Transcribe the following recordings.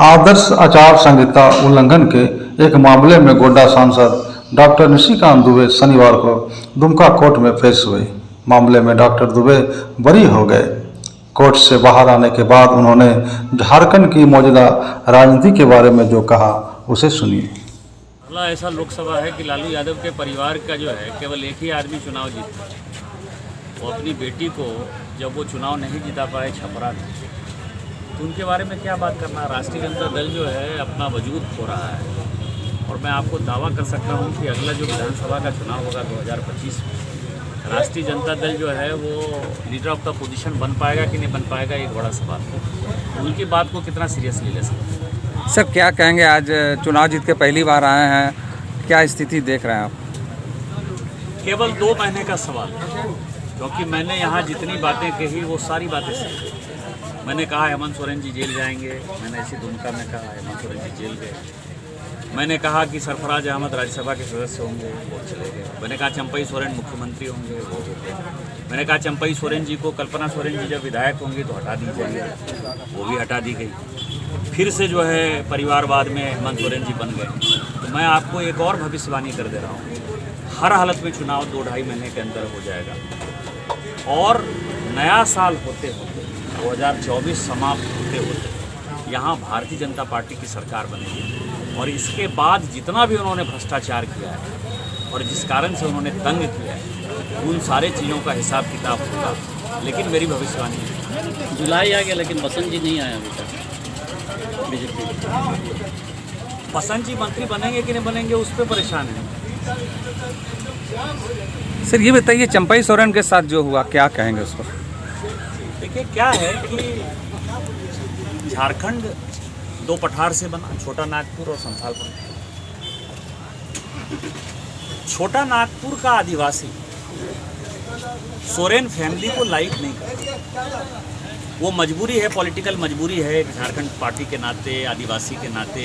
आदर्श आचार संहिता उल्लंघन के एक मामले में गोड्डा सांसद डॉक्टर निशिकांत दुबे शनिवार को दुमका कोर्ट में पेश हुए। मामले में डॉक्टर दुबे बरी हो गए। कोर्ट से बाहर आने के बाद उन्होंने झारखंड की मौजूदा राजनीति के बारे में जो कहा उसे सुनिए। मामला ऐसा लोकसभा है कि लालू यादव के परिवार का जो है केवल एक ही आदमी चुनाव जीता है। वो अपनी बेटी को जब वो चुनाव नहीं जिता पाए छपरा में, तो उनके बारे में क्या बात करना। राष्ट्रीय जनता दल जो है अपना वजूद खो रहा है। और मैं आपको दावा कर सकता हूँ कि अगला जो विधानसभा का चुनाव होगा 2025 में, राष्ट्रीय जनता दल जो है वो लीडर ऑफ द पोजीशन बन पाएगा कि नहीं बन पाएगा, एक बड़ा सवाल है। उनकी बात को कितना सीरियसली ले सकते हैं। सर क्या कहेंगे, आज चुनाव जीत के पहली बार आए हैं, क्या स्थिति देख रहे हैं आप? केवल 2 महीने का सवाल है, क्योंकि मैंने यहाँ जितनी बातें कही वो सारी बातें सही। मैंने कहा हेमंत सोरेन जी जेल जाएंगे, मैंने ऐसी दुमका में कहा हेमंत सोरेन जी जेल गए। मैंने कहा कि सरफराज अहमद राज्यसभा के सदस्य होंगे, वो चले गए। मैंने कहा चंपई सोरेन मुख्यमंत्री होंगे, वो हो गए। मैंने कहा चंपई सोरेन जी को, कल्पना सोरेन जी जब विधायक होंगी तो हटा दी जाएगी, वो भी हटा दी गई। फिर से जो है परिवारवाद में हेमंत सोरेन जी बन गए। तो मैं आपको एक और भविष्यवाणी कर दे रहा हूँ, हर हालत में चुनाव 2-2.5 महीने के अंदर हो जाएगा। और नया साल होते होते 2024 समाप्त होते होते यहाँ भारतीय जनता पार्टी की सरकार बनेगी। और इसके बाद जितना भी उन्होंने भ्रष्टाचार किया है और जिस कारण से उन्होंने तंग किया है, उन सारे चीज़ों का हिसाब किताब होगा। लेकिन मेरी भविष्यवाणी है, जुलाई आ गया लेकिन बसंत जी नहीं आया अभी तक बीजेपी। बसंत जी मंत्री बनेंगे कि नहीं बनेंगे उस पर परेशान है। सर ये बताइए, चंपई सोरेन के साथ जो हुआ क्या कहेंगे उस पर? देखिए क्या है कि झारखंड 2 पठार से बना, छोटा नागपुर और संथालपुर। छोटा नागपुर का आदिवासी सोरेन फैमिली को लाइक नहीं करता। वो मजबूरी है, पॉलिटिकल मजबूरी है, झारखंड पार्टी के नाते, आदिवासी के नाते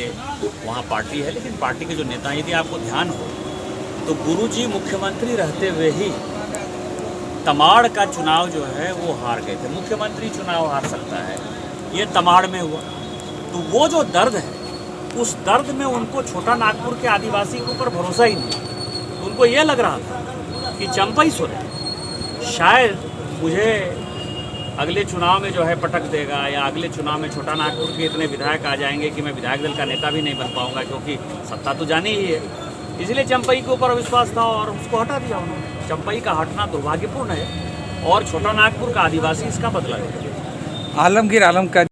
वहाँ पार्टी है। लेकिन पार्टी के जो नेता, यदि आपको ध्यान हो तो गुरुजी मुख्यमंत्री रहते हुए ही तमाड़ का चुनाव जो है वो हार गए थे। मुख्यमंत्री चुनाव हार सकता है, ये तमाड़ में हुआ। तो वो जो दर्द है, उस दर्द में उनको छोटा नागपुर के आदिवासी के ऊपर भरोसा ही नहीं। उनको ये लग रहा था कि चंपई सोरेन शायद मुझे अगले चुनाव में जो है पटक देगा, या अगले चुनाव में छोटा नागपुर के इतने विधायक आ जाएंगे कि मैं विधायक दल का नेता भी नहीं बन पाऊंगा, क्योंकि सत्ता तो जानी ही है। इसलिए चंपई के ऊपर विश्वास था और उसको हटा दिया उन्होंने। चंपई का हटना दुर्भाग्यपूर्ण है और छोटा नागपुर का आदिवासी इसका बदला लेगा। आलमगीर आलम का